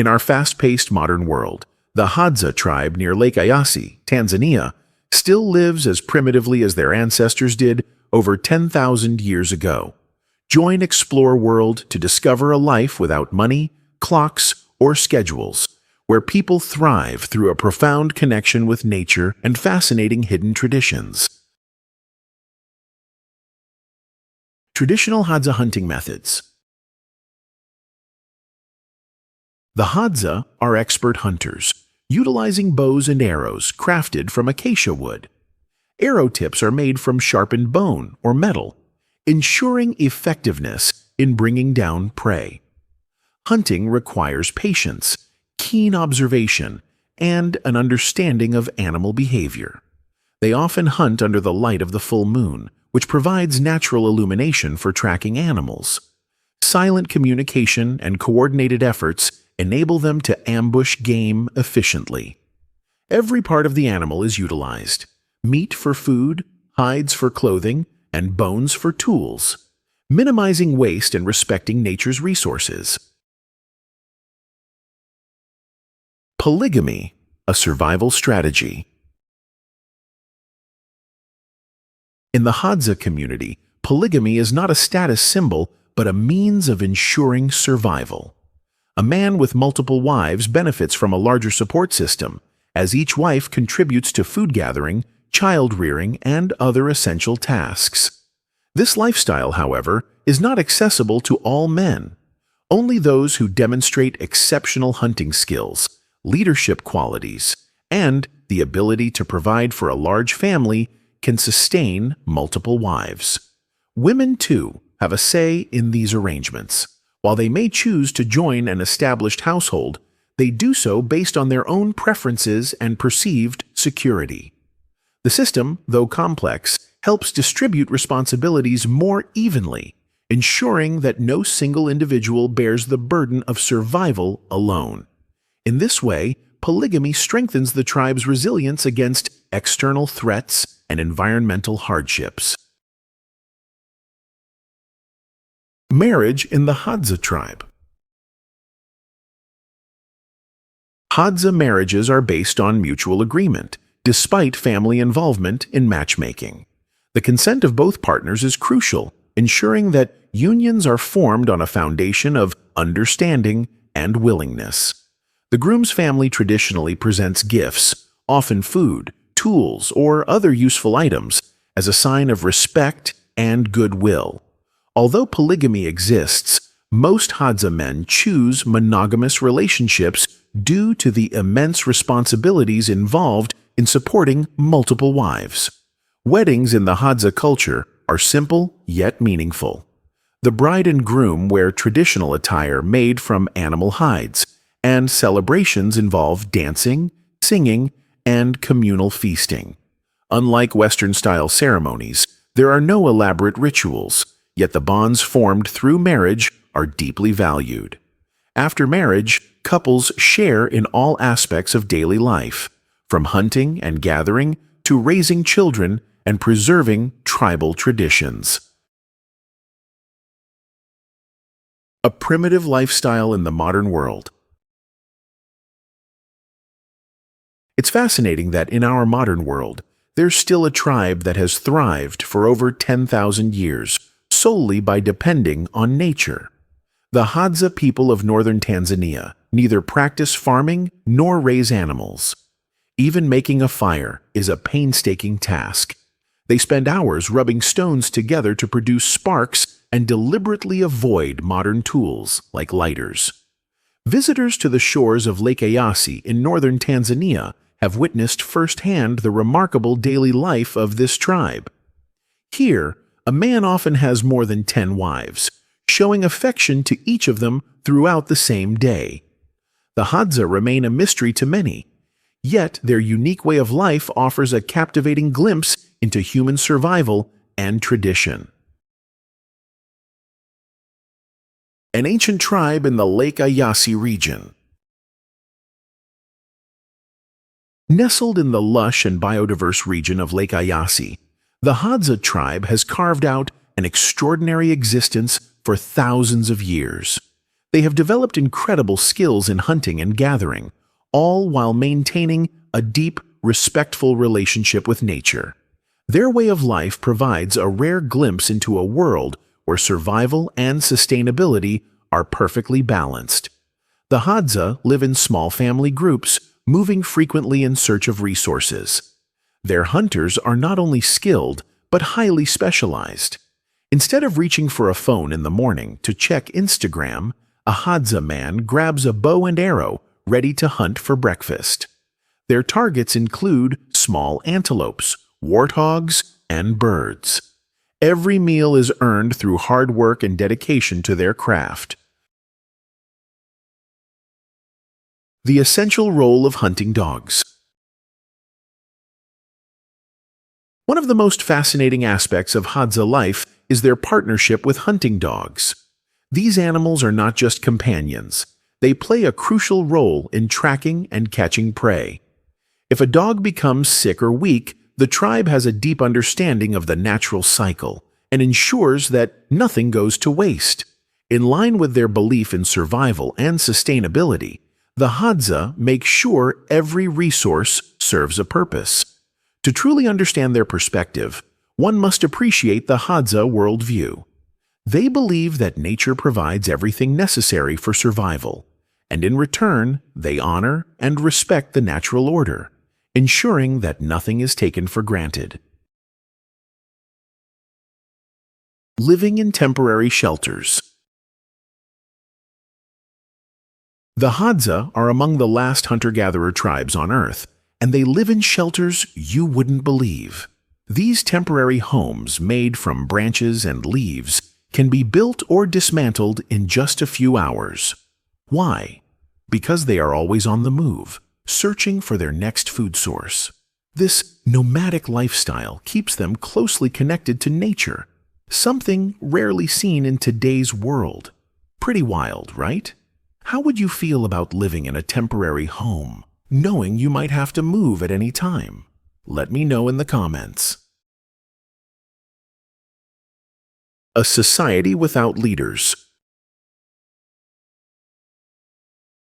In our fast-paced modern world, the Hadza tribe near Lake Eyasi, Tanzania, still lives as primitively as their ancestors did over 10,000 years ago. Join Explore World to discover a life without money, clocks, or schedules, where people thrive through a profound connection with nature and fascinating hidden traditions. Traditional Hadza hunting methods. The Hadza are expert hunters, utilizing bows and arrows crafted from acacia wood. Arrow tips are made from sharpened bone or metal, ensuring effectiveness in bringing down prey. Hunting requires patience, keen observation, and an understanding of animal behavior. They often hunt under the light of the full moon, which provides natural illumination for tracking animals. Silent communication and coordinated efforts enable them to ambush game efficiently. Every part of the animal is utilized: meat for food, hides for clothing, and bones for tools, minimizing waste and respecting nature's resources. Polygamy, a survival strategy. In the Hadza community, polygamy is not a status symbol, but a means of ensuring survival. A man with multiple wives benefits from a larger support system, as each wife contributes to food gathering, child rearing, and other essential tasks. This lifestyle, however, is not accessible to all men. Only those who demonstrate exceptional hunting skills, leadership qualities, and the ability to provide for a large family can sustain multiple wives. Women, too, have a say in these arrangements. While they may choose to join an established household, they do so based on their own preferences and perceived security. The system, though complex, helps distribute responsibilities more evenly, ensuring that no single individual bears the burden of survival alone. In this way, polygamy strengthens the tribe's resilience against external threats and environmental hardships. Marriage in the Hadza tribe. Hadza marriages are based on mutual agreement, despite family involvement in matchmaking. The consent of both partners is crucial, ensuring that unions are formed on a foundation of understanding and willingness. The groom's family traditionally presents gifts, often food, tools, or other useful items, as a sign of respect and goodwill. Although polygamy exists, most Hadza men choose monogamous relationships due to the immense responsibilities involved in supporting multiple wives. Weddings in the Hadza culture are simple yet meaningful. The bride and groom wear traditional attire made from animal hides, and celebrations involve dancing, singing, and communal feasting. Unlike Western-style ceremonies, there are no elaborate rituals, yet the bonds formed through marriage are deeply valued. After marriage, couples share in all aspects of daily life, from hunting and gathering to raising children and preserving tribal traditions. A primitive lifestyle in the modern world. It's fascinating that in our modern world, there's still a tribe that has thrived for over 10,000 years, solely by depending on nature. The Hadza people of northern Tanzania neither practice farming nor raise animals. Even making a fire is a painstaking task. They spend hours rubbing stones together to produce sparks and deliberately avoid modern tools like lighters. Visitors to the shores of Lake Eyasi in northern Tanzania have witnessed firsthand the remarkable daily life of this tribe. Here, a man often has more than 10 wives, showing affection to each of them throughout the same day. The Hadza remain a mystery to many, yet their unique way of life offers a captivating glimpse into human survival and tradition. An ancient tribe in the Lake Eyasi region. Nestled in the lush and biodiverse region of Lake Eyasi, the Hadza tribe has carved out an extraordinary existence for thousands of years. They have developed incredible skills in hunting and gathering, all while maintaining a deep, respectful relationship with nature. Their way of life provides a rare glimpse into a world where survival and sustainability are perfectly balanced. The Hadza live in small family groups, moving frequently in search of resources. Their hunters are not only skilled, but highly specialized. Instead of reaching for a phone in the morning to check Instagram, a Hadza man grabs a bow and arrow ready to hunt for breakfast. Their targets include small antelopes, warthogs, and birds. Every meal is earned through hard work and dedication to their craft. The essential role of hunting dogs. One of the most fascinating aspects of Hadza life is their partnership with hunting dogs. These animals are not just companions. They play a crucial role in tracking and catching prey. If a dog becomes sick or weak, the tribe has a deep understanding of the natural cycle and ensures that nothing goes to waste. In line with their belief in survival and sustainability, the Hadza make sure every resource serves a purpose. To truly understand their perspective, one must appreciate the Hadza worldview. They believe that nature provides everything necessary for survival, and in return, they honor and respect the natural order, ensuring that nothing is taken for granted. Living in temporary shelters. The Hadza are among the last hunter-gatherer tribes on Earth, and they live in shelters you wouldn't believe. These temporary homes, made from branches and leaves, can be built or dismantled in just a few hours. Why? Because they are always on the move, searching for their next food source. This nomadic lifestyle keeps them closely connected to nature, something rarely seen in today's world. Pretty wild, right? How would you feel about living in a temporary home, knowing you might have to move at any time? Let me know in the comments. A society without leaders.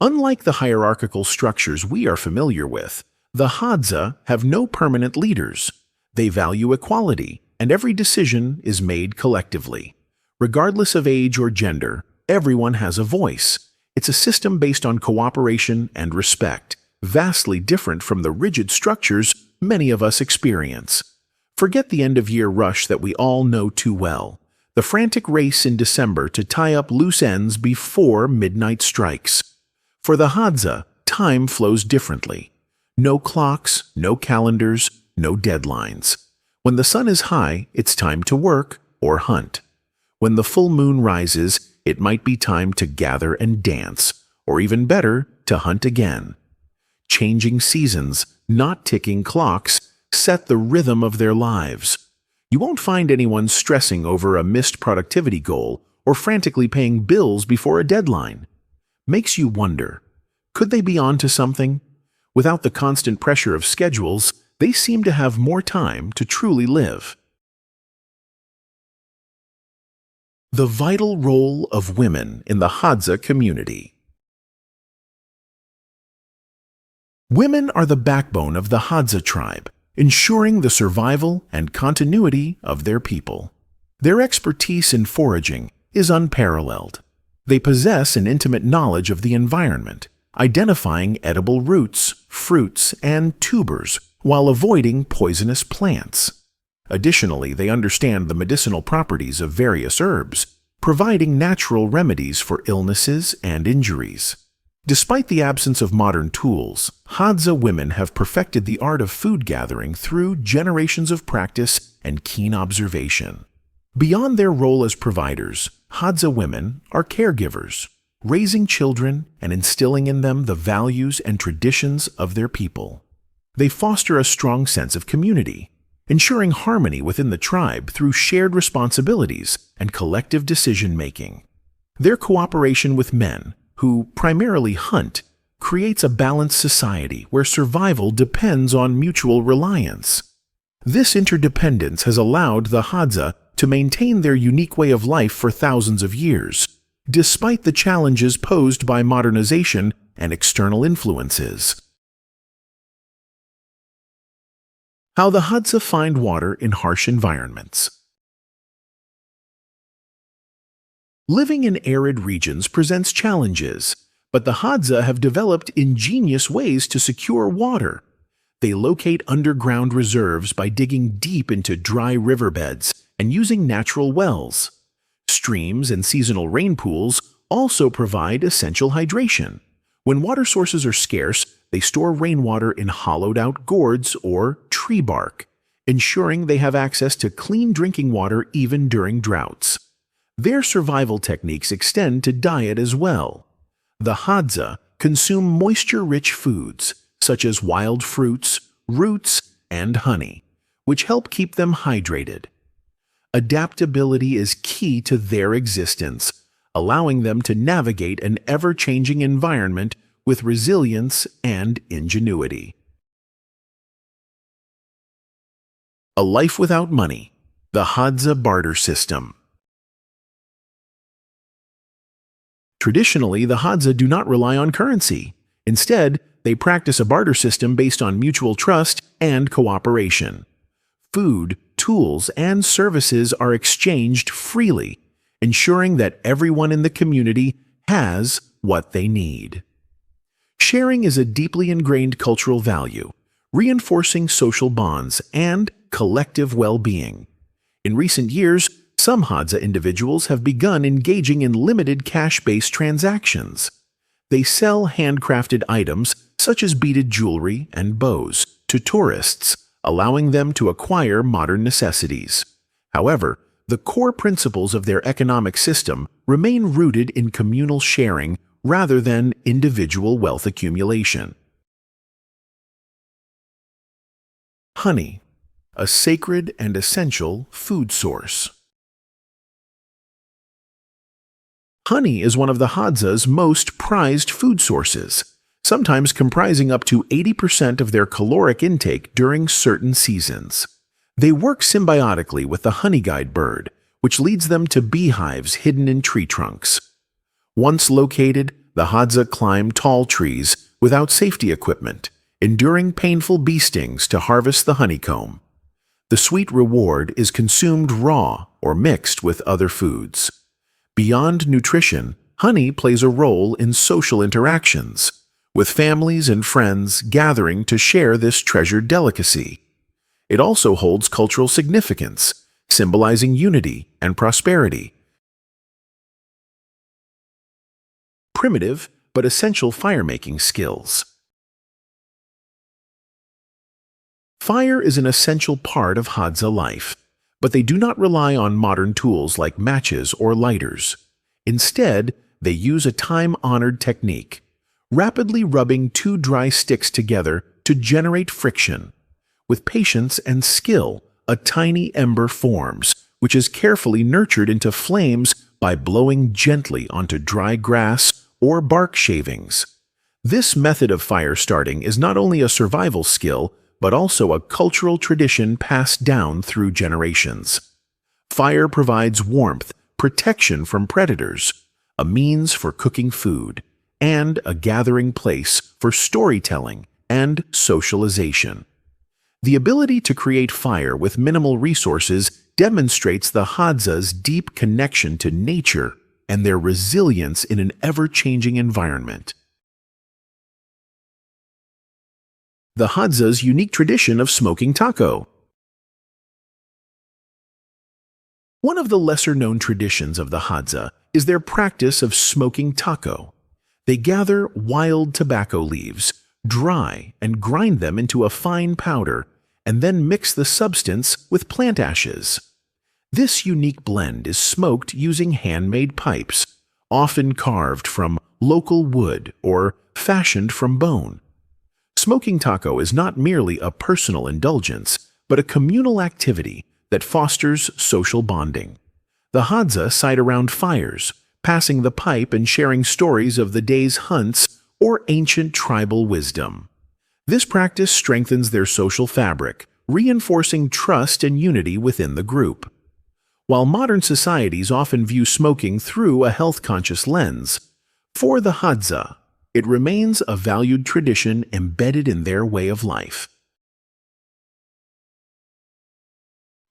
Unlike the hierarchical structures we are familiar with, the Hadza have no permanent leaders. They value equality, and every decision is made collectively. Regardless of age or gender, everyone has a voice. It's a system based on cooperation and respect, vastly different from the rigid structures many of us experience. Forget the end-of-year rush that we all know too well. The frantic race in December to tie up loose ends before midnight strikes. For the Hadza, time flows differently. No clocks, no calendars, no deadlines. When the sun is high, it's time to work or hunt. When the full moon rises, it might be time to gather and dance, or even better, to hunt again. Changing seasons, not ticking clocks, set the rhythm of their lives. You won't find anyone stressing over a missed productivity goal or frantically paying bills before a deadline. Makes you wonder, could they be onto something? Without the constant pressure of schedules, they seem to have more time to truly live. The vital role of women in the Hadza community. Women are the backbone of the Hadza tribe, ensuring the survival and continuity of their people. Their expertise in foraging is unparalleled. They possess an intimate knowledge of the environment, identifying edible roots, fruits, and tubers while avoiding poisonous plants. Additionally, they understand the medicinal properties of various herbs, providing natural remedies for illnesses and injuries. Despite the absence of modern tools, Hadza women have perfected the art of food gathering through generations of practice and keen observation. Beyond their role as providers, Hadza women are caregivers, raising children and instilling in them the values and traditions of their people. They foster a strong sense of community, ensuring harmony within the tribe through shared responsibilities and collective decision-making. Their cooperation with men, who primarily hunt, creates a balanced society where survival depends on mutual reliance. This interdependence has allowed the Hadza to maintain their unique way of life for thousands of years, despite the challenges posed by modernization and external influences. How the Hadza find water in harsh environments. Living in arid regions presents challenges, but the Hadza have developed ingenious ways to secure water. They locate underground reserves by digging deep into dry riverbeds and using natural wells. Streams and seasonal rain pools also provide essential hydration. When water sources are scarce, they store rainwater in hollowed-out gourds or tree bark, ensuring they have access to clean drinking water even during droughts. Their survival techniques extend to diet as well. The Hadza consume moisture-rich foods, such as wild fruits, roots, and honey, which help keep them hydrated. Adaptability is key to their existence, allowing them to navigate an ever-changing environment with resilience and ingenuity. A life without money. The Hadza barter system. Traditionally, the Hadza do not rely on currency. Instead, they practice a barter system based on mutual trust and cooperation. Food, tools, and services are exchanged freely, ensuring that everyone in the community has what they need. Sharing is a deeply ingrained cultural value, reinforcing social bonds and collective well-being. In recent years, some Hadza individuals have begun engaging in limited cash-based transactions. They sell handcrafted items such as beaded jewelry and bows to tourists, allowing them to acquire modern necessities. However, the core principles of their economic system remain rooted in communal sharing rather than individual wealth accumulation. Honey, a sacred and essential food source. Honey is one of the Hadza's most prized food sources, sometimes comprising up to 80% of their caloric intake during certain seasons. They work symbiotically with the honey-guide bird, which leads them to beehives hidden in tree trunks. Once located, the Hadza climb tall trees without safety equipment, enduring painful bee stings to harvest the honeycomb. The sweet reward is consumed raw or mixed with other foods. Beyond nutrition, honey plays a role in social interactions, with families and friends gathering to share this treasured delicacy. It also holds cultural significance, symbolizing unity and prosperity. Primitive but essential fire-making skills. Fire is an essential part of Hadza life, but they do not rely on modern tools like matches or lighters. Instead, they use a time-honored technique, rapidly rubbing two dry sticks together to generate friction. With patience and skill, a tiny ember forms, which is carefully nurtured into flames by blowing gently onto dry grass or bark shavings. This method of fire starting is not only a survival skill, but also a cultural tradition passed down through generations. Fire provides warmth, protection from predators, a means for cooking food, and a gathering place for storytelling and socialization. The ability to create fire with minimal resources demonstrates the Hadza's deep connection to nature and their resilience in an ever-changing environment. The Hadza's unique tradition of smoking taco. One of the lesser-known traditions of the Hadza is their practice of smoking taco. They gather wild tobacco leaves, dry, and grind them into a fine powder, and then mix the substance with plant ashes. This unique blend is smoked using handmade pipes, often carved from local wood or fashioned from bone. Smoking taco is not merely a personal indulgence, but a communal activity that fosters social bonding. The Hadza site around fires, passing the pipe and sharing stories of the day's hunts or ancient tribal wisdom. This practice strengthens their social fabric, reinforcing trust and unity within the group. While modern societies often view smoking through a health-conscious lens, for the Hadza, it remains a valued tradition embedded in their way of life.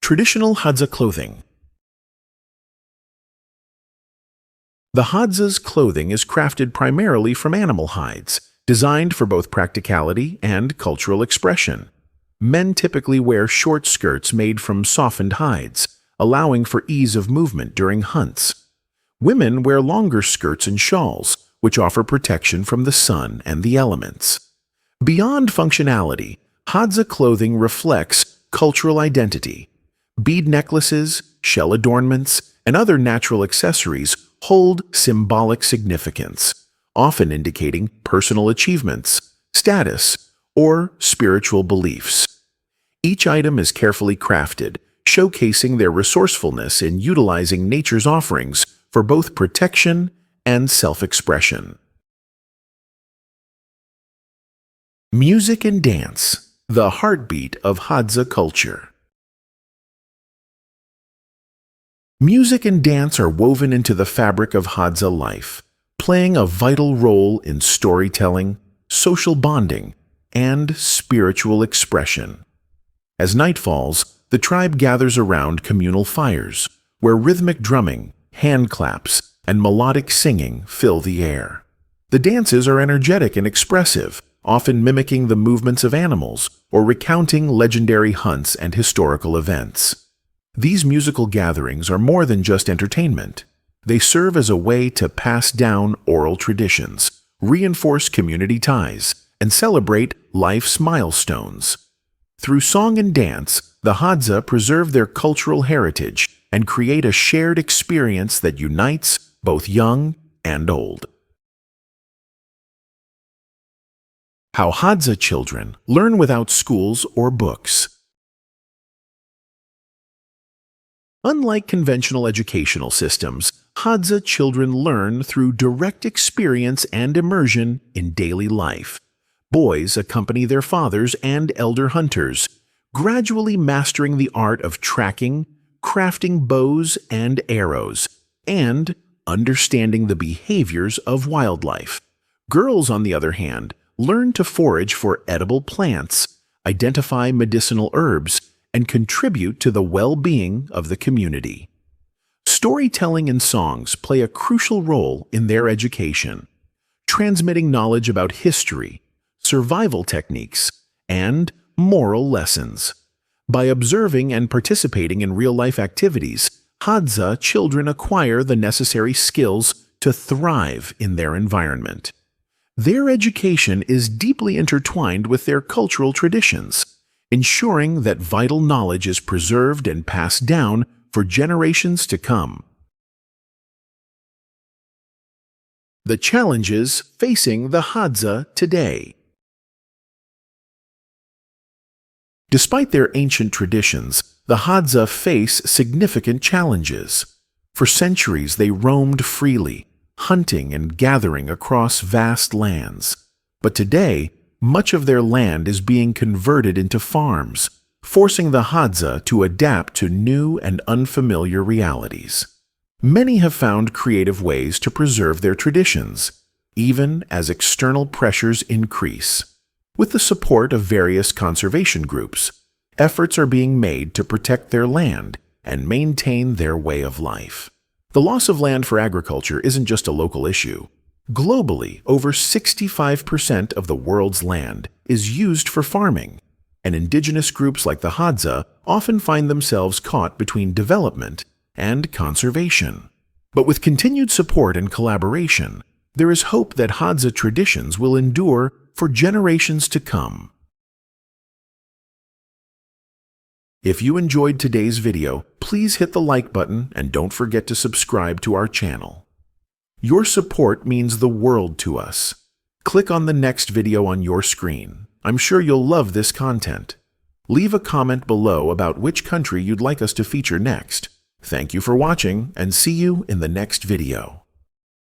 Traditional Hadza clothing. The Hadza's clothing is crafted primarily from animal hides, designed for both practicality and cultural expression. Men typically wear short skirts made from softened hides, allowing for ease of movement during hunts. Women wear longer skirts and shawls, which offer protection from the sun and the elements. Beyond functionality, Hadza clothing reflects cultural identity. Bead necklaces, shell adornments, and other natural accessories hold symbolic significance, often indicating personal achievements, status, or spiritual beliefs. Each item is carefully crafted, showcasing their resourcefulness in utilizing nature's offerings for both protection and self-expression. Music and dance, the heartbeat of Hadza culture. Music and dance are woven into the fabric of Hadza life, playing a vital role in storytelling, social bonding, and spiritual expression. As night falls, the tribe gathers around communal fires, where rhythmic drumming, hand claps, and melodic singing fill the air. The dances are energetic and expressive, often mimicking the movements of animals or recounting legendary hunts and historical events. These musical gatherings are more than just entertainment. They serve as a way to pass down oral traditions, reinforce community ties, and celebrate life's milestones. Through song and dance, the Hadza preserve their cultural heritage and create a shared experience that unites both young and old. How Hadza children learn without schools or books. Unlike conventional educational systems, Hadza children learn through direct experience and immersion in daily life. Boys accompany their fathers and elder hunters, gradually mastering the art of tracking, crafting bows and arrows, and understanding the behaviors of wildlife. Girls, on the other hand, learn to forage for edible plants, identify medicinal herbs, and contribute to the well-being of the community. Storytelling and songs play a crucial role in their education, transmitting knowledge about history, survival techniques, and moral lessons. By observing and participating in real-life activities, Hadza children acquire the necessary skills to thrive in their environment. Their education is deeply intertwined with their cultural traditions, ensuring that vital knowledge is preserved and passed down for generations to come. The challenges facing the Hadza today. Despite their ancient traditions, the Hadza face significant challenges. For centuries, they roamed freely, hunting and gathering across vast lands. But today, much of their land is being converted into farms, forcing the Hadza to adapt to new and unfamiliar realities. Many have found creative ways to preserve their traditions, even as external pressures increase. With the support of various conservation groups, efforts are being made to protect their land and maintain their way of life. The loss of land for agriculture isn't just a local issue. Globally, over 65% of the world's land is used for farming, and indigenous groups like the Hadza often find themselves caught between development and conservation. But with continued support and collaboration, there is hope that Hadza traditions will endure for generations to come. If you enjoyed today's video, please hit the like button and don't forget to subscribe to our channel. Your support means the world to us. Click on the next video on your screen. I'm sure you'll love this content. Leave a comment below about which country you'd like us to feature next. Thank you for watching, and see you in the next video.